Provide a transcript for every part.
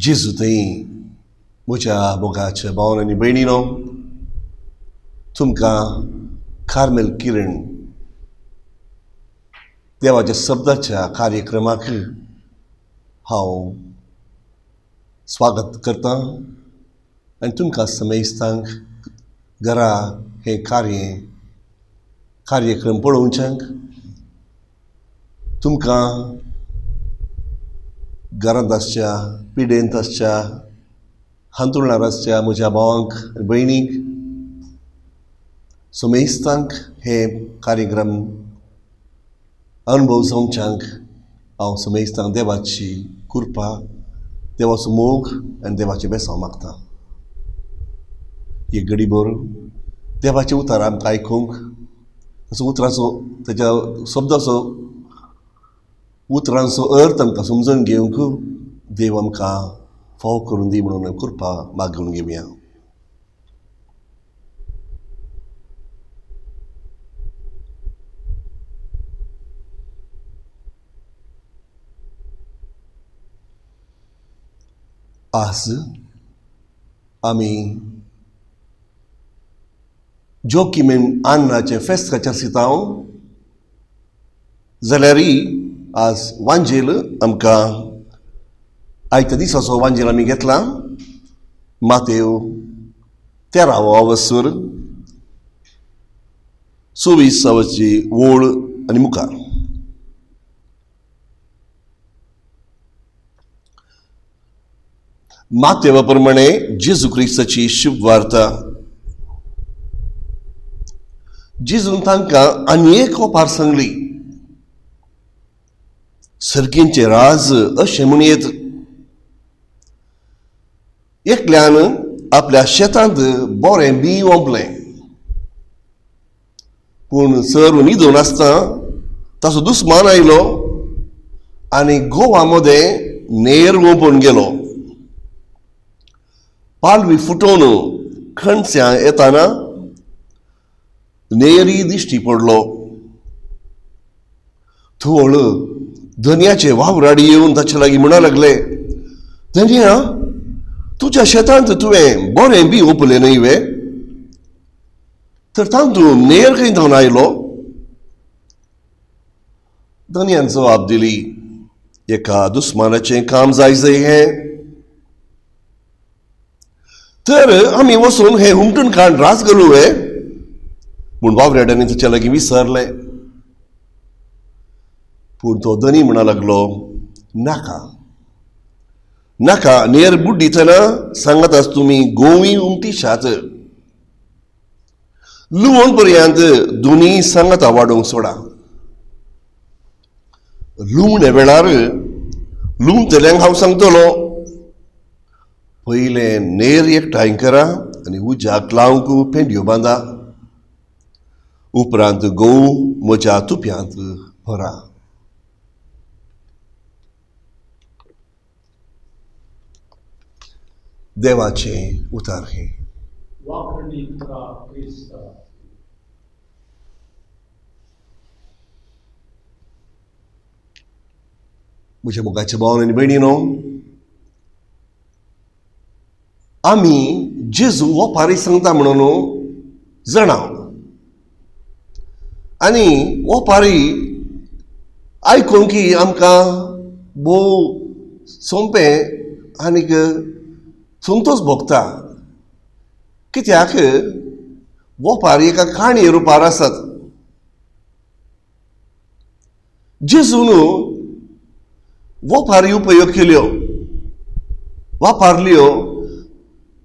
जेजू थंय म्हज्या मोगाच्या भावान आनी भयणीनो, तुमकां कार्मेल किरण देवाच्या शब्दाच्या कार्यक्रमाक हांव स्वागत करतां आनी तुमकां समेस्तांक घरा हे कार्यक्रम पळोवच्यांक तुमकां घरांत आसच्या, पिडेंत आसच्या, हांतरुणार आसच्या म्हज्या भावांक भयणीक समेस्तांक हे कार्यक्रम अनुभव जावच्यांक हांव समेस्तांक देवाची कृपा, देवाचो मोग आनी देवाचें बेसांव मागतां. एक घडीभर देवाचे उतार आमकां आयकूंक, उतराचो तेच्या शब्दाचो उतरांचो अर्थ आमकां समजून घेवंक देव आमकां फाव करून दी म्हणून कृपा मागून घेवया. आज आमी जोकिमेन आन्नाचे फेस्ताच्या सितांव जाल्यारय आज वांजेल आमकां आयच्या दिसाचो वांजेल आमी घेतला. मातेव 13वा वसर 24ची ओळ आनी मुखार. मातेवा प्रमाणे जेजू क्रिस्ताची शुभ वार्ता. जेजून तांकां आनी एक ओपार सांगली. सर्गींचे राज अशें म्हणयत एकल्यान आपल्या शेतांत बरें बी ओंपलें, पूण सर्व न्हिदून आसता ताचो दुस्मान आयलो आनी गोवा मदें नेर ओंपून गेलो. पालवी फुटोवन खणस्यां येताना नेरी दिश्टी पडलो. थोळ धन्याचे वावराडी येवन ताचे लागीं म्हणा लागले, धन्या, तुज्या शेतांत तुवें बरें बी ओंपलें न्हय वे, तर तातूंत नेर खंय जावन आयलो? धन्यान जबाब दिली, एका दुस्मानाचें काम जाय हें, तर आमी वचून हें हुमटून काडून रास घालूं वे. पूण वावरेड्यांनी ताचे लागीं विचारलें. पूण तो धनी म्हणा लागलो, नाका नाका, नेर बुड्डितना सांगात तुमी गोवी उमटीशात. लुवण पर्यंत दोनी सांगाता वाडोवंक सोडा. लुवणे वेळार लुवतल्यांक हांव सांगतलो, पयलें नेर एकठांय करा आनी उज्याक लावंक पेंड्यो बांदा. उपरांत गोव म्हज्या तुप्यांत भरा. देवाचें उतार हे. म्हज्या मोगाच्या भावान आनी भयणीनो, आमी जेजू ओपारी सांगता म्हणून जाणाव आनी ओपारी आयकून की आमकां भोव सोंपें आनीक संतोश भोगता. कित्याक ओपारी एका काणये रुपार आसात. जेजून ओपारी उपयोग केल्यो, वापरल्यो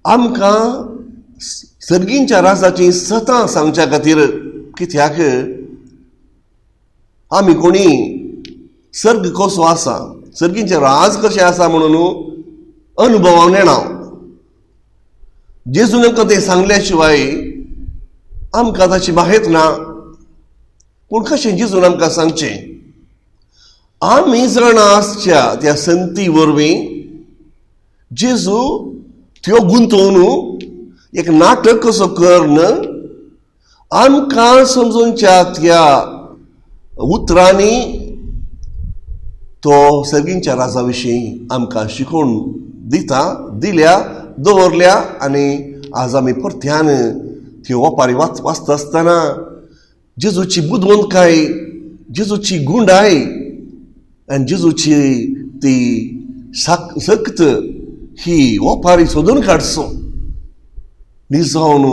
आमकां सर्गींच्या राजाची सतां सांगच्या खातीर. कित्याक आमी कोणी सर्ग कसो आसा, सर्गींचे राज कशें आसा म्हणून अनुभवान येना. जेजून आमकां तें सांगल्या शिवाय आमकां ताची माहीत ना. पूण कशें जेजून आमकां सांगचें? आमी जाणा आसच्या त्या संती वरवीं जेजू त्यो गुंतोवन एक नाटक कसो करून आमकां समजूनच्या त्या उतरांनी तो सर्गींच्या राजा विशीं आमकां शिकोवन दिल्या दवरल्या आनी आज आमी परत्यान ती ओपारी वाचता आसतना जेजूची बुदवंतकाय, जेजूची गुंडाय आनी जेजूची ती सक्त ही ओपारी सोदून काडचो न्ही जावन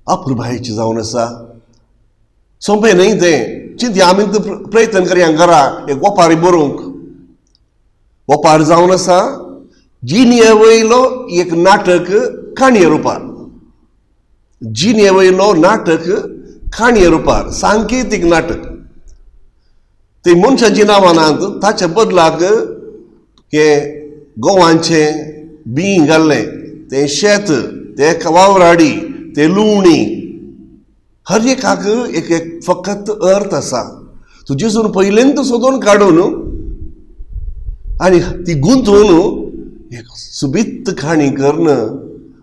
अपुरबायेची जावन आसा. सोंपें न्ही तें चिंती आमी प्रयत्न करया घरा एक ओपारी बरोवंक. ओपार जावन आसा जिने वयलो एक नाटक काणये रुपार. जिने वयलो नाटक काणये रुपार सांकेतीक नाटक. ते मनशाची नांवां नात, ताच्या बदलाक हे गोवांचें बी घाल्लें, तें शेत, ते वावराडी, ते लुवणी, हर एकाक एक एक फकत अर्थ आसा. तूं जेजून पयलेंत सोदून काडून आनी ती गुंतून एक सुबित्त खाणी करून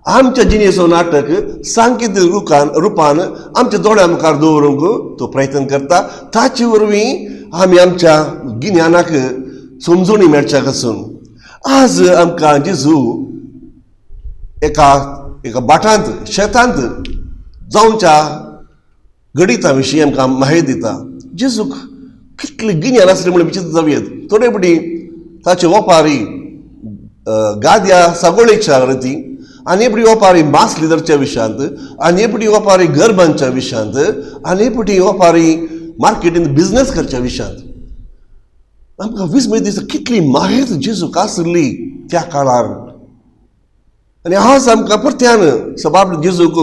आमच्या जिणेचो नाटक सांकेतीक रुपान आमच्या दोळ्या मुखार दवरूंक तो प्रयत्न करता. ताचे वरवीं आमी आमच्या गिन्यानाक समजुणी मेळच्या पासून आज आमकां जेजू एका बाटांत शेतांत जावच्या गणिता विशीं आमकां माहिती दिता. जेजूक कितलें गिन्यान आसलें म्हणून विचित्र जावयेत. थोडे पटी ताचे ओपारी गाद्या सागोळेच्या रिती, आनी एपटी ओपारी मास लिदरच्या विशयांत, आनी एपटी ओपारी घर बांदच्या विशयांत, आनी एपटी ओपारी मार्केटींत बिझनेस करच्या विशयांत. आमकां विस्मय दिसता कितली माहीत जेजूक आसली त्या काळार. आनी आज आमकां परत्यान सबाब जेजूक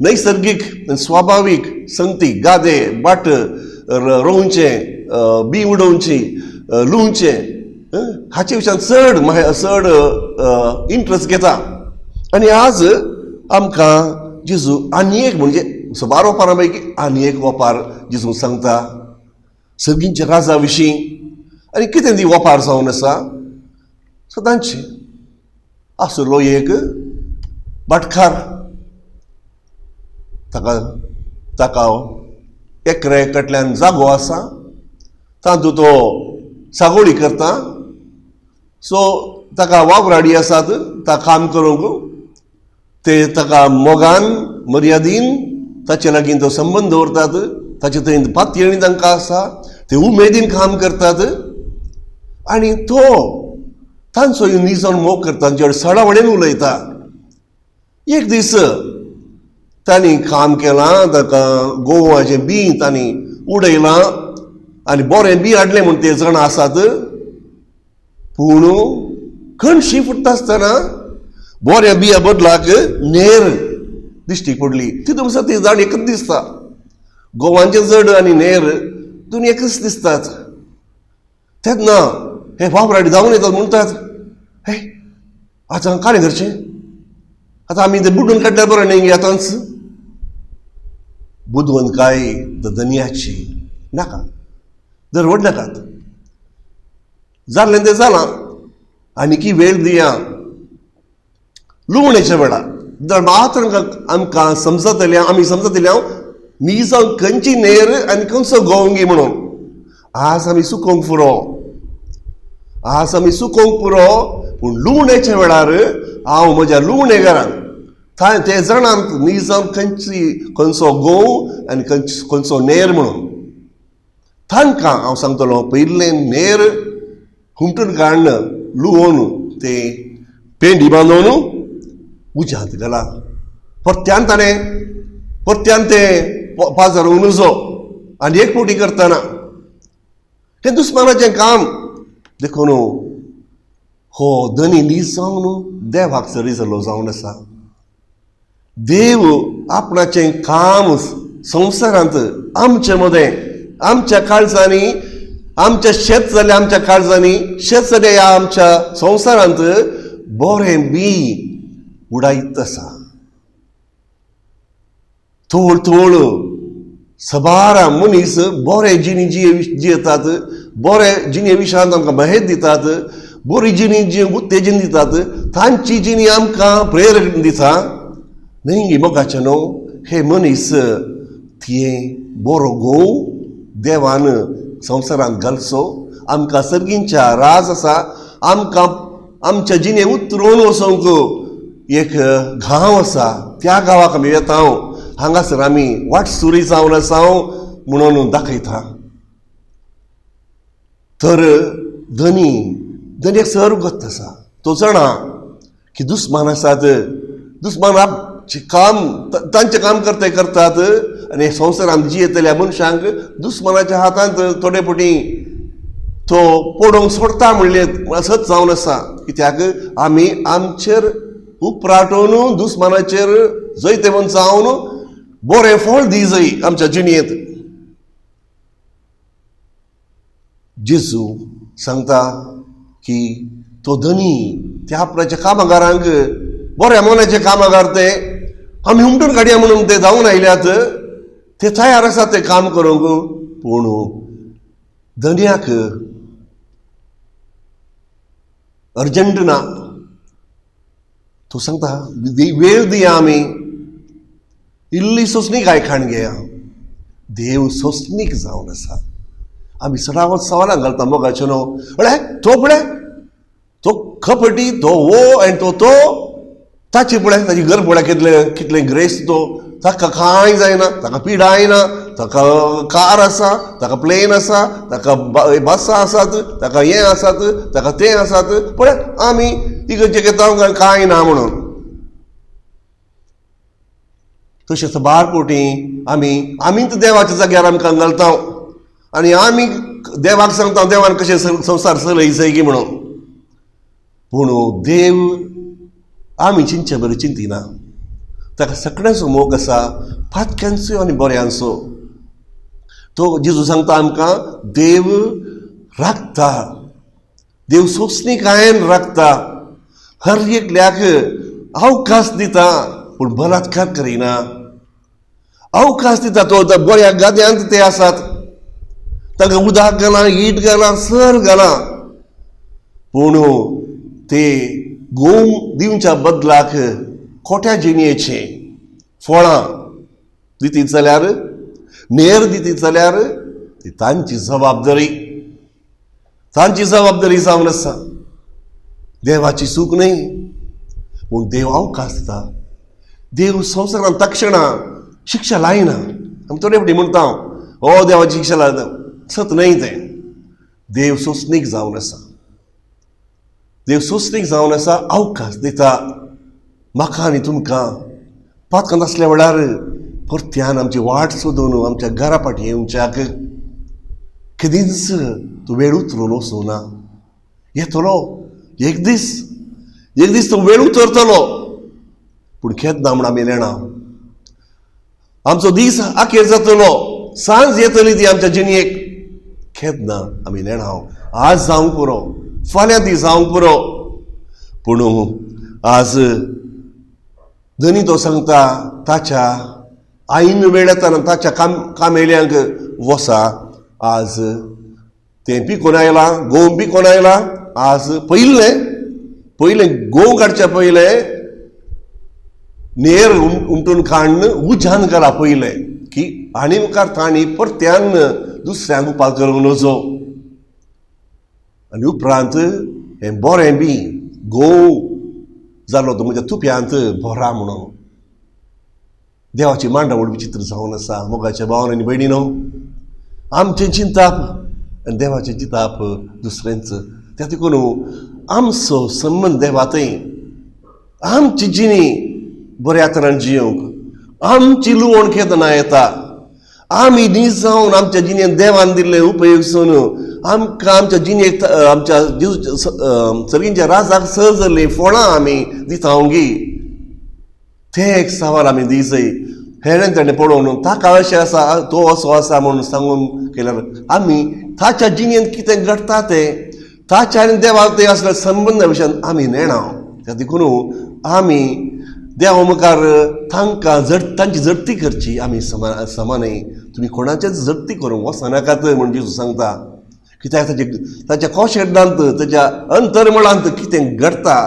नैसर्गीक स्वाभावीक संगती गादे बाट रोवचे, बी उडोवची, लुवचे हाचे विशयान चड इंट्रस्ट घेता. आनी आज आमकां जेजू आनी एक म्हणजे सबार ओपारां पैकी आनी एक ओपार जेजू सांगता सर्गींच्या राजा विशीं. आनी कितें ती ओपार जावन आसा सदांची आसलो एक भाटकार. ताका एकरे कडल्यान जागो आसा, तातूंत तो सागोळी करता. सो ताका वावराडी आसात, ता काम करूंक ते ताका मोगान मर्यादीन ताचे लागीं तो संबंद दवरतात. ताचे थंय पातयेणी तांकां आसा, ते उमेदीन काम करतात. आनी तो तांचो निजोन मोग करता, तांचे सडावडेन उलयता. एक दीस तांणी काम केलां, ताका गोवाचें बी तांणी उडयलां आनी बरें बी हाडलें म्हूण ते जाण आसात. पूण कणशी फुट्टा आसतना बऱ्या बिया बदलाक नेर दिश्टी पडली. तितून आसा ती जाण एकच दिसता. गोवांचें जड आनी नेर दोन एकच दिसतात. तेन्ना हे वावराडी जावन येतात म्हणटात, हे आतां कारें करचें, आतां आमी ते बुडून काडल्यार बरें न्ही आतांच. बुदवंतकाय दनियाची नाका, दरवड नाकात. जाल्लें तें जालां, आनीकी वेळ दिया. लुवणेच्या वेळार मात्र आमकां समजतलें, आमी समजतलें निजां खंयची नेर आनी खंयचो गोवंगी म्हणून. आज आमी सुकोवंक पुरो, आज आमी सुकोवंक पुरो. पूण लुवणेच्या वेळार हांव म्हज्या लुवणे घरांत ते जाणांक निजां खंयचो गोव आनी खंयचो नेर म्हणून. तांकां हांव सांगतलो पयलें नेर हुमटून काडन लुवोवन ते पेंडी बांदून उज्यांत घाला. परत्यान ते पाजारून उजो आनी एक पोटी करतना तें दुस्मानाचें काम देखून हो धनी नीज जावन देवाक सरिजलो जावन आसा. देव आपणाचें काम संवसारांत आमचे मदें, आमच्या काळजांनी, आमच्या शेत जाल्या आमच्या काळजांनी, शेत जाल्या ह्या आमच्या संवसारांत बरें बी उडायत आसा. थोड थोड सबारा मनीस बरें जिणी जियेतात, बरें जिणे विशयांत आमकां माहिती दितात, बरी जिणी जी उत्तेजन दितात. तांची जिणी आमकां प्रेरणा दिता. न्ही मोगाचें न्हू हे मनीस तिये बरो गोव देवान संवसारांत घालचो. आमकां सर्गींच्या राज आसा, आमकां आमच्या जिणे उतरून वचोंक एक गांव आसा, त्या गांवाक आमी येता. हांगासर आमी वाट सुरी जावन आसा म्हणून दाखयता. तर धनी सर्गत आसा. तो जाणा की दुस्मान आसात, दुस्मान तांचें काम करतात आनी संवसारांत जियेतल्या मनशांक दुस्मानाच्या हातांत थोडे फावटी तो पडोवंक सोडता म्हणले असोच जावन आसा. कित्याक आमी आमचेर उपराटून दुस्मानाचेर जैते म्हण जावन बरें फळ दी जाय आमच्या जिणेंत. जेजू सांगता की तो धनी त्या आपणाच्या कामगारांक बऱ्या मनाचे कामगार ते आमी उमटून काडया म्हणून ते जावन आयल्यात. ते तयार आसात ते काम करूंक. पूण धन्याक अर्जंट ना. तो सांगता वेळ दिया, आमी इल्ली सोंसणीक आयखाण घेया. देव सोंसणीक जावन आसा. आमी सदांच सवालां घालता मोगाचें न्हू. तो खपटी तो वो आनी तो ताची पळय ताची घर पळय कितलें ग्रेस. तो ताका कांय जायना, ताका पिडाय ना, ताका कार आसा, ताका प्लेन आसा, ताका बसां आसात, ताका हें आसात, ताका तें आसात. पळय आमी इगर्जे घेता कांय ना म्हणून. तशेंच बारपोटी आमीच देवाच्या जाग्यार आमकां घालता आनी आमी देवाक सांगता देवान कशें संवसार चलय जाय म्हणून. पूण देव आमी चिंतचे बरें चिंतिना. ताका सगळ्यांचो मोग आसा, फातक्यांचो आनी बऱ्यांचो. तो जेजू सांगता आमकां देव राखता, देव सोंसणीकायेन राखता, हर एकल्याक अवकाश दिता पूण बलात्कार करिना. अवकाश दिता. तो बऱ्या गाद्यांत ते आसात, तांकां उदक घाला, ईट घाला, सर घाला. पूण ते गोव दिवच्या बदलाक खोट्या जिणेचे फळां दितीत जाल्यार, नेर दितीत जाल्यार ती तांची जबाबदारी जावन आसा. देवाची चूक न्हय. पूण देव अवकाश दिता. देव संवसारांत तक्षणा शिक्षा लायना. आमी थोडे फावटी म्हणटा हो देवाची शिक्षा लायता. सत न्हय तें. देव सोंसणीक जावन आसा. देव सोंसणीक जावन आसा, अवकाश दिता. म्हाका आनी तुमकां पातकां आसल्या वेळार परत्यान आमची वाट सोदून आमच्या घरा फाटीं येवच्याक केदींच तूं वेळ उतरून वचूना. येतलो एक दीस तो वेळ उतरतलो. पूण केन्ना म्हण आमी नेणा. आमचो दीस आखेर जातलो, सांज येतली ती आमच्या जिणयेक. केन्ना आमी नेणा. आज जावंक पुरो, फाल्यां ती जावंक पुरो. पूण आज धनी तो सांगता ताच्या आईन वेळ येताना ताच्या कामेल्यांक वसा. आज तें पिकोवन आयलां, गोव पिकोवन आयलां. आज पयलें गोव काडच्या पयलें नेर उमटून काडन उज्यान घाला पयलें, की आनी मुखार तांणी परत्यान दुसऱ्यांक उपास करूंक नजो. आनी उपरांत हें बरें बी गोव जालो तो म्हज्या तुप्यांत भरा म्हणून. देवाची मांडावळ विचित्र जावन आसा. मोगाच्या भावान आनी भयणीनो, आमचें चिंताप आनी देवाचें चिंताप दुसऱ्यांच. त्या देखून आमचो संबंद देवातय, आमची जिणी बऱ्या तरान जियोंक आमची लुवण केदना येता. आमी नीज जावन आमच्या जिणेंत देवान दिल्ले उपयोगसून आमकां आमच्या जिणेक आमच्या सर्गींच्या राजाक सर्जल्लीं फळां आमी दितांगी. ते एक सवाल आमी दी जाय. हेणें ताणें पळोवन ताका अशें आसा, तो असो आसा म्हणून सांगून केल्यार आमी ताच्या जिणेंत कितें घडटा तें ताच्या आनी देवाक ते असल्या संबंदा विशयान आमी नेणा. त्या देखून आमी देवा मुखार तांची जडती करची. आमी समानय तुमी कोणाचेच जडती करूंक वचनाकात म्हण जेजू सांगता. कित्याक ताच्या कोशेडांत ताच्या अंतर्मळांत कितें घडटा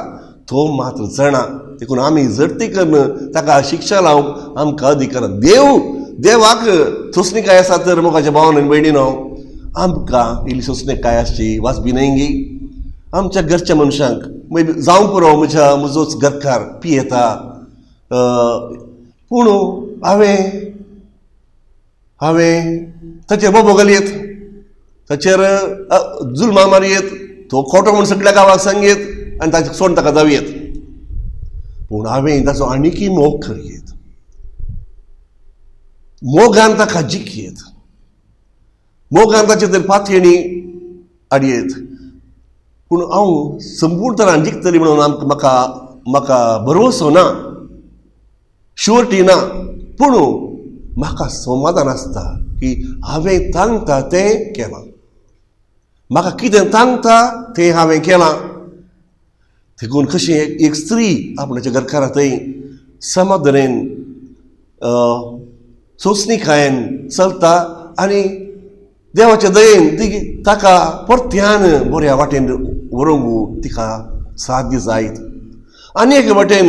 तो मात्र जाणा. देखून आमी जडती करून ताका शिक्षा लावंक आमकां अधिकार. देवाक सोंसणीकाय आसा तर मोगाच्या भावान आनी भयणीनो, आमकां इल्ली सोंसणीकाय आसची वाचबी न्हय गी. आमच्या घरच्या मनशांक जावं पुरो म्हजोच घरकार पियेता पूण हांवें ताचेर बोबो घालयत, ताचेर जुल्मां मारयत, तो खोटो म्हूण सगळ्या गांवाक सांगयत आनी ताचे सोडून ताका धांवयत. पूण हांवें ताचो आनीकय मोग करयत, मोगान ताका जिखयत, मोगान ताचे तर पातयेणी हाडयत. पूण हांव संपूर्ण तरान जिखतली म्हणून म्हाका भरवसो ना, शुअरटी ना. पूण म्हाका समाधान आसता की हांवें सांगता तें केलां, म्हाका कितें सांगता तें हांवें केलां. देखून कशें एक स्त्री आपणाच्या घरकारा थंय समाधानान सोंसणीकायेन चलता आनी देवाच्या दयेन ताका परत्यान बऱ्या वाटेन व्हरूंक तिका साध्य जायत. आनी एके वाटेन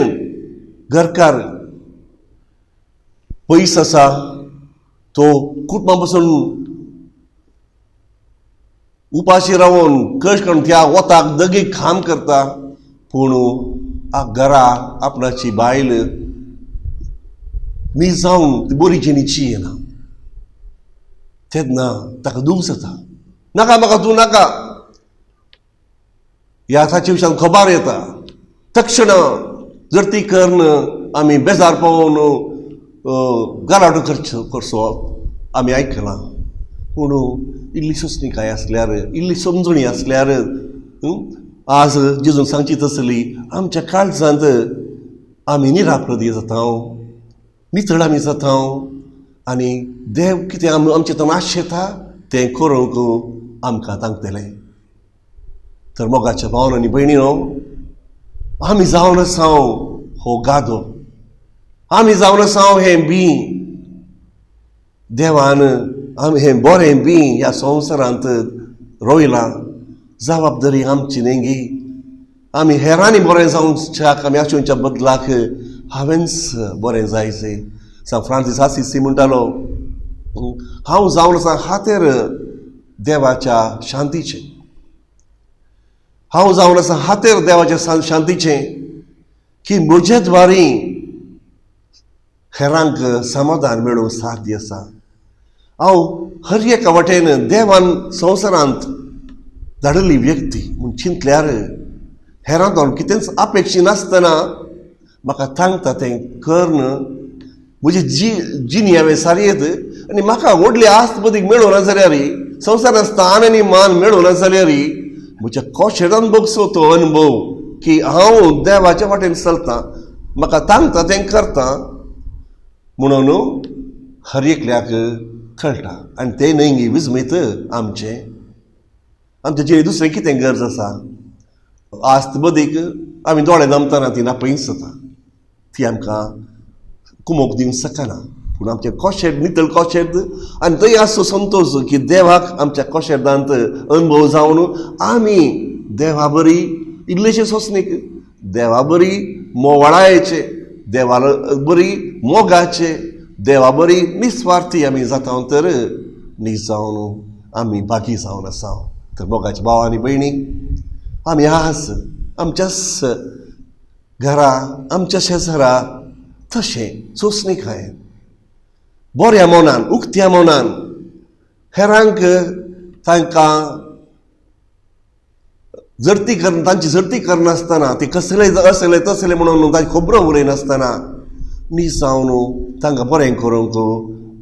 घरकार पयस आसा, तो कुटुंबा पासून उपाशी रावन कश्ट करून त्या वताक दगेक काम करता. पूण घरा आपणाची बायल न्ही जावन ती बरी जिणेची येना तेन्ना ताका दूख जाता. नाका म्हाका तूं नाका ह्या ताचे विशयान खबर येता. तक्षण जर ती कर्ण आमी बेजार पावून गालावडो करचो आमी आयकलां. पूण इल्ली सोंसणीकाय आसल्यार, इल्ली समजुणी आसल्यार आज जेजून सांगची तसली आमच्या काळजांत आमी निराप्रदी जाता, नितळ आमी जाता आनी देव कितें आमचे तन आशेता तें करूंक आमकां सांगतलें. तर मोगाच्या भावन आनी भयणीनो, आमी जावन आसा हो गादो, आमी जावन आसा हें बी. देवान आमी हें बरें बी ह्या संवसारांत रोयलां. जबाबदारी आमची नेंगी. आमी हेरांनी बरें जावच्याक आमी आशेच्या बदलाक हांवेंच बरें जायचें. सान फ्रांसीस असिसी म्हणटालो, हांव जावन आसा खातीर देवाच्या शांतीचें, हांव जावन आसा खातीर देवाच्या शांतीचें की म्हजे द्वारी हेरांक समाधान मेळूंक साध्य आसा. हांव हर एका वाटेन देवान संवसारांत धाडिल्ली व्यक्ती म्हूण चिंतल्यार हेरांत हांव कितेंच अपेक्षी नासतना म्हाका सांगता तें कर्ण म्हजी जिणी हांवें सारयत. आनी म्हाका व्हडली आस्त मदीक मेळूं ना जाल्यार, संवसारांत स्थान आनी मान मेळूं ना जाल्यार म्हज्या कॉशेडान बगसो तो अनुभव की हांव देवाच्या वाटेन चलतां, म्हाका सांगता तें करतां म्हणून हर एकल्याक कळटा. आनी तें नेंगी विस्मयत आमच्या जिणे दुसरें कितें गरज आसा. आस्त मदीक आमी दोळे नमतना ती नापयस जाता, ती आमकां कुमोक दिवंक शकना. पूण आमचें कॉशेड नितळ कॉशेड आनी थंय आसचो संतोश की देवाक आमच्या कॉशेडांत अनुभव जावन आमी देवा बरी इल्लेशे सोंसणीक, देवा बरी मोवाळायेचे, देवा बरी मोगाचे, देवा बरी निस्वार्थी आमी जाता तर न्ही जावन आमी बागी जावन आसा. तर मोगाचे भाव आनी भयणी, आमी आज आमच्याच घरा, आमच्या शेजारा तशें सोंसणीकायेन बऱ्या मनान, उक्त्या मनान हेरांक तांकां जर्ती करना, तांची जर्ती करनासतना ते कसले असले तसले म्हणून तांची खबरो उलयनासतना न्ही जावन तांकां बरें करूंक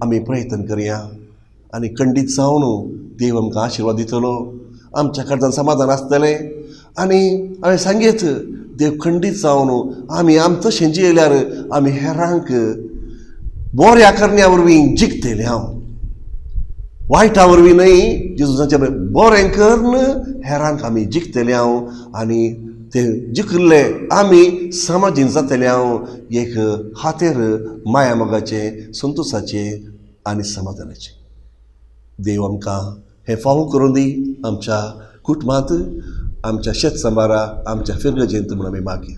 आमी प्रयत्न करया. आनी खंडीत जावन देव आमकां आशिर्वाद दितलो, आमच्या कडच्यान समाधान आसतलें. आनी हांवें सांगीत देव खंडीत जावन आमी तशें जियेल्यार आमी हेरांक बऱ्या करण्या वरवीं जिखतले. हांव वायटा वरवीं न्हय, जेजूसाचें बरें करून हेरांक आमी जिखतले. हांव आनी ते जिखले आमी समाजीन जातले. हांव एक खातीर माया मोगाचें, संतोशाचें आनी समाधानाचें. देव आमकां हें फावो करून दी आमच्या कुटुंबांत, आमच्या शेत सांबारा, आमच्या फिरगजेंत म्हूण आमी मागया.